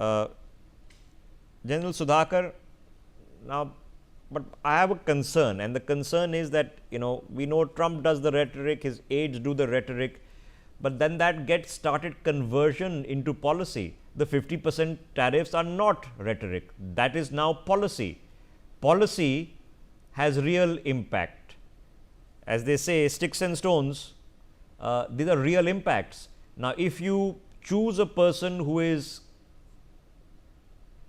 Uh, General Sudhakar, now, but I have a concern, and the concern is that we know Trump does the rhetoric, his aides do the rhetoric, but then that gets started conversion into policy. The 50% tariffs are not rhetoric, that is now policy. Policy has real impact. As they say, sticks and stones, these are real impacts. Now, if you choose a person who is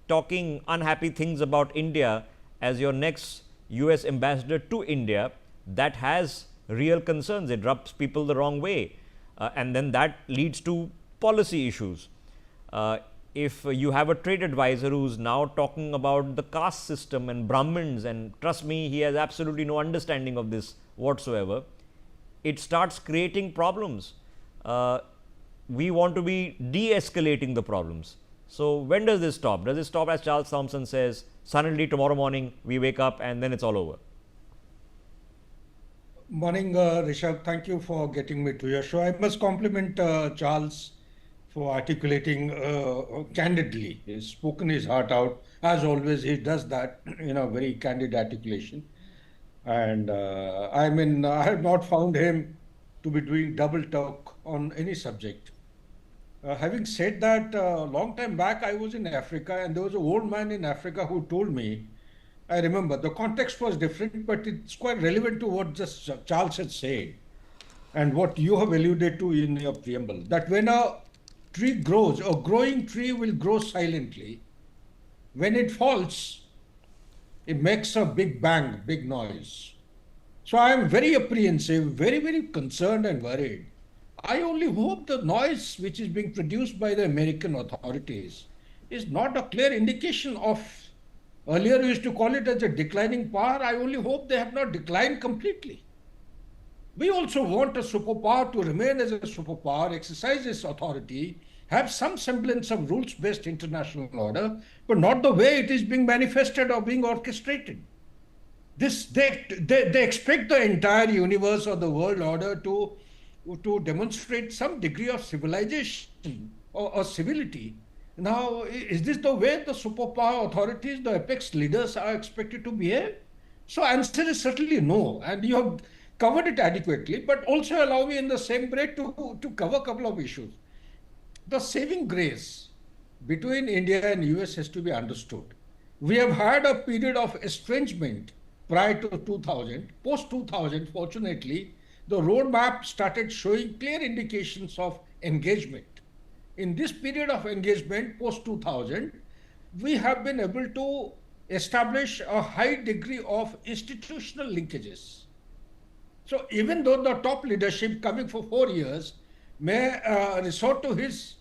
talking unhappy things about India as your next US ambassador to India, that has real concerns. It rubs people the wrong way, and then that leads to policy issues. If you have a trade advisor who's now talking about the caste system and Brahmins, and trust me, he has absolutely no understanding of this whatsoever, it starts creating problems. We want to be de-escalating the problems. So, when does this stop? Does it stop, as Charles Thompson says, suddenly tomorrow morning we wake up and then it's all over? Morning, Rishabh. Thank you for getting me to your show. I must compliment Charles for articulating candidly. He's spoken his heart out. As always, he does that in a very candid articulation. And I mean, I have not found him to be doing double talk on any subject. Having said that, a long time back, I was in Africa, and there was an old man in Africa who told me, I remember, the context was different, but it's quite relevant to what just Charles had said and what you have alluded to in your preamble, that when a tree grows, a growing tree will grow silently. When it falls, it makes a big bang, big noise. So I am very apprehensive, very, very concerned and worried. I only hope the noise which is being produced by the American authorities is not a clear indication of, earlier we used to call it as a declining power. I only hope they have not declined completely. We also want a superpower to remain as a superpower, exercise its authority, have some semblance of rules-based international order, but not the way it is being manifested or being orchestrated. They expect the entire universe or the world order to demonstrate some degree of civilization or civility. Now, is this the way the superpower authorities, the apex leaders are expected to behave? So answer is certainly no, and you have covered it adequately, but also allow me in the same breath to cover a couple of issues. The saving grace between India and US has to be understood. We have had a period of estrangement prior to 2000. Post 2000, fortunately, the roadmap started showing clear indications of engagement. In this period of engagement, post 2000, we have been able to establish a high degree of institutional linkages. So even though the top leadership coming for 4 years may resort to his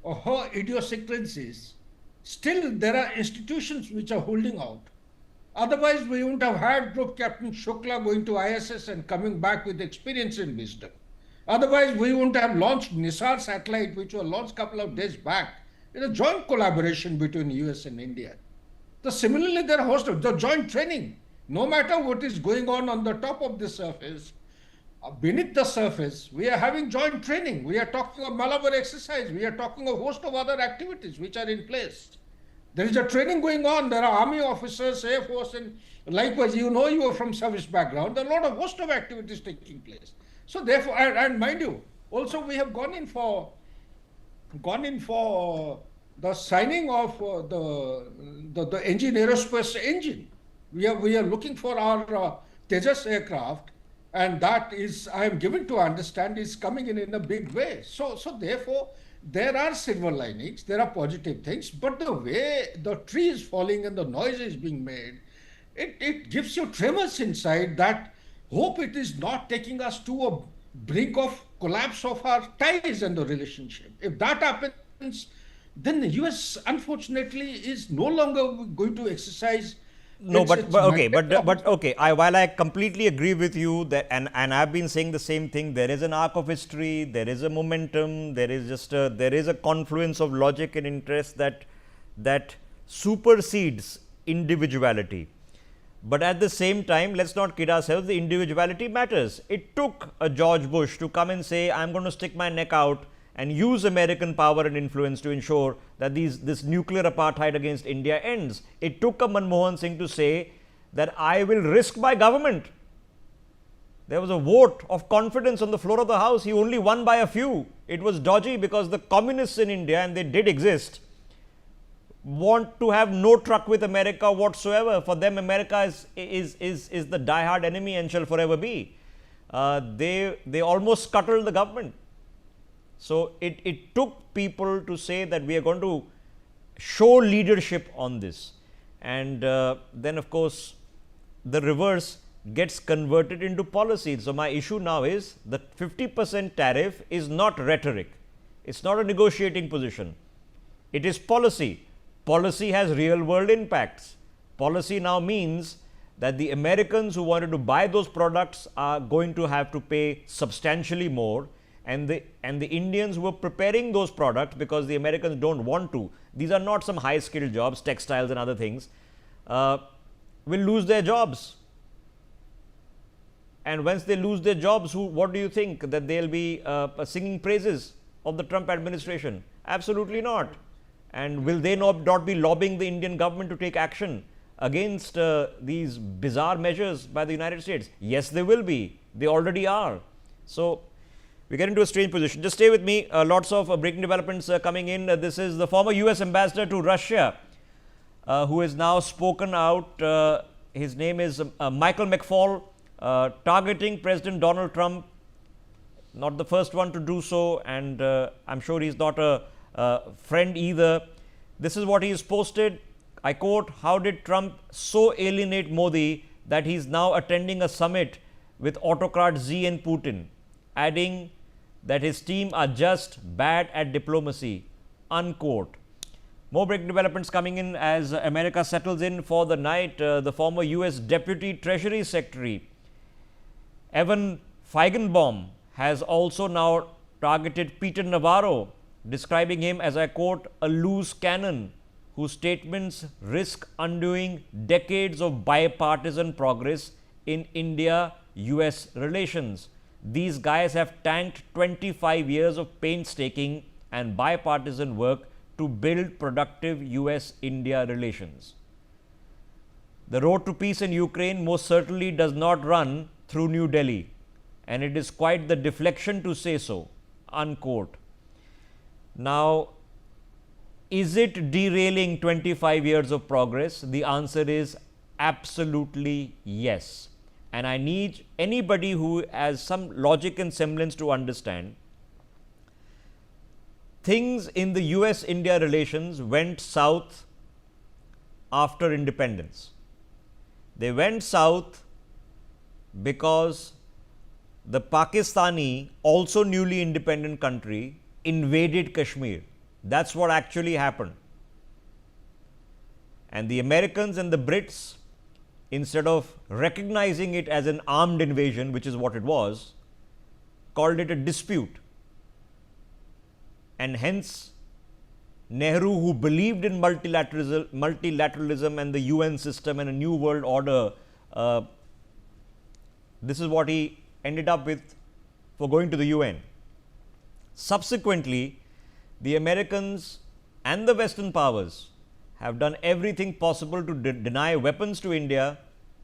or her idiosyncrasies, still there are institutions which are holding out. Otherwise, we wouldn't have had Group Captain Shukla going to ISS and coming back with experience and wisdom. Otherwise, we wouldn't have launched Nisar satellite, which was launched a couple of days back in a joint collaboration between US and India. Similarly, there are host of the joint training. No matter what is going on the top of the surface, beneath the surface, we are having joint training. We are talking of Malabar exercise. We are talking of a host of other activities which are in place. There is a training going on. There are army officers, Air Force, and likewise, you are from service background. There are a lot of host of activities taking place. So therefore, and mind you, also we have gone in for the signing of the engine, aerospace engine. We are looking for our Tejas aircraft, and that is, I am given to understand, is coming in a big way. So therefore, there are silver linings, there are positive things, but the way the tree is falling and the noise is being made, it gives you tremors inside that hope it is not taking us to a brink of collapse of our ties and the relationship. If that happens, then the US, unfortunately, is no longer going to exercise. No, but okay. While I completely agree with you that, and I've been saying the same thing, there is an arc of history, there is a momentum, there is a confluence of logic and interest that supersedes individuality. But at the same time, let's not kid ourselves, the individuality matters. It took a George Bush to come and say, I'm going to stick my neck out and use American power and influence to ensure that this nuclear apartheid against India ends. It took a Manmohan Singh to say that I will risk my government. There was a vote of confidence on the floor of the House. He only won by a few. It was dodgy because the communists in India, and they did exist, want to have no truck with America whatsoever. For them, America is the diehard enemy and shall forever be. They almost scuttled the government. So it took people to say that we are going to show leadership on this. And then, of course, the reverse gets converted into policy. So my issue now is that 50% tariff is not rhetoric. It's not a negotiating position. It is policy. Policy has real world impacts. Policy now means that the Americans who wanted to buy those products are going to have to pay substantially more, and the Indians who were preparing those products, because the Americans don't want to, these are not some high skilled jobs, textiles and other things, will lose their jobs. And once they lose their jobs, what do you think? That they'll be singing praises of the Trump administration? Absolutely not. And will they not be lobbying the Indian government to take action against these bizarre measures by the United States? Yes, they will be. They already are. So we get into a strange position. Just stay with me. Lots of breaking developments coming in. This is the former US ambassador to Russia who has now spoken out. His name is Michael McFaul, targeting President Donald Trump. Not the first one to do so, and I'm sure he's not a friend either. This is what he has posted. I quote, "How did Trump so alienate Modi that he's now attending a summit with autocrat Xi and Putin," adding that his team are just bad at diplomacy, unquote. More breaking developments coming in as America settles in for the night. The former US Deputy Treasury Secretary Evan Feigenbaum has also now targeted Peter Navarro, describing him as, I quote, "a loose cannon whose statements risk undoing decades of bipartisan progress in India-US relations. These guys have tanked 25 years of painstaking and bipartisan work to build productive US-India relations. The road to peace in Ukraine most certainly does not run through New Delhi, and it is quite the deflection to say so," unquote. Now, is it derailing 25 years of progress? The answer is absolutely yes. And I need anybody who has some logic and semblance to understand things in the US-India relations went south after independence. They went south because the Pakistani, also newly independent country, invaded Kashmir. That's what actually happened. And the Americans and the Brits, instead of recognizing it as an armed invasion, which is what it was, called it a dispute. And hence, Nehru, who believed in multilateralism and the UN system and a new world order, this is what he ended up with for going to the UN. Subsequently, the Americans and the Western powers have done everything possible to deny weapons to India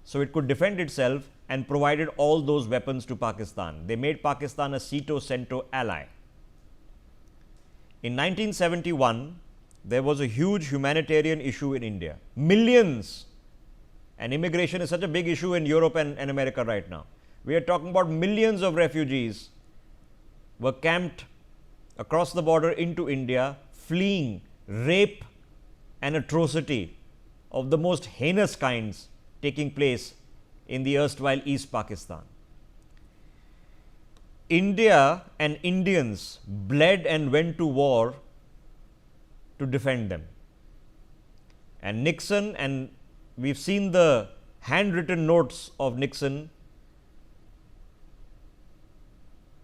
so it could defend itself, and provided all those weapons to Pakistan. They made Pakistan a Ceto-Cento ally. In 1971, there was a huge humanitarian issue in India. Millions, and immigration is such a big issue in Europe and America right now. We are talking about millions of refugees were camped across the border into India, fleeing rape and atrocity of the most heinous kinds taking place in the erstwhile East Pakistan. India and Indians bled and went to war to defend them. And Nixon, and we've seen the handwritten notes of Nixon,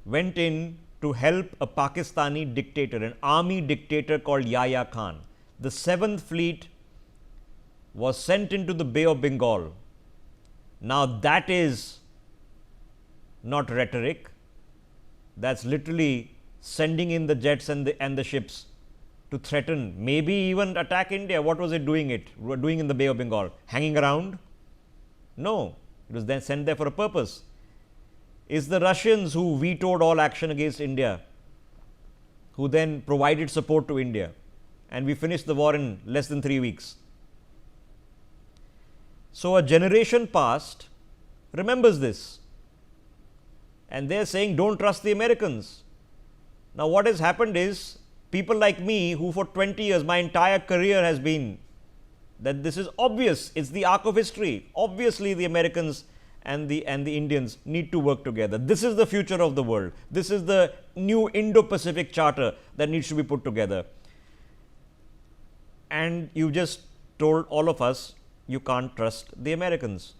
went in to help a Pakistani dictator, an army dictator called Yahya Khan. The 7th Fleet was sent into the Bay of Bengal. Now that is not rhetoric, that's literally sending in the jets and the ships to threaten, maybe even attack India? What was it doing in the Bay of Bengal? Hanging around? No, it was then sent there for a purpose. It's the Russians who vetoed all action against India, who then provided support to India, and we finished the war in less than 3 weeks. So a generation past remembers this, and they're saying don't trust the Americans. Now what has happened is, people like me, who for 20 years, my entire career has been that this is obvious, it's the arc of history. Obviously the Americans and the Indians need to work together. This is the future of the world. This is the new Indo-Pacific charter that needs to be put together. And you just told all of us you can't trust the Americans.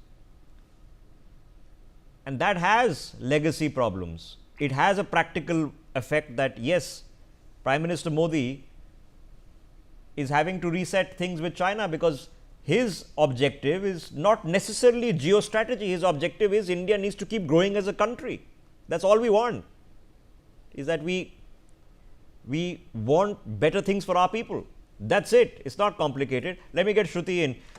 And that has legacy problems. It has a practical effect that, yes, Prime Minister Modi is having to reset things with China, because his objective is not necessarily geostrategy. His objective is India needs to keep growing as a country. That's all we want, is that we want better things for our people. That's it. It's not complicated. Let me get Shruti in.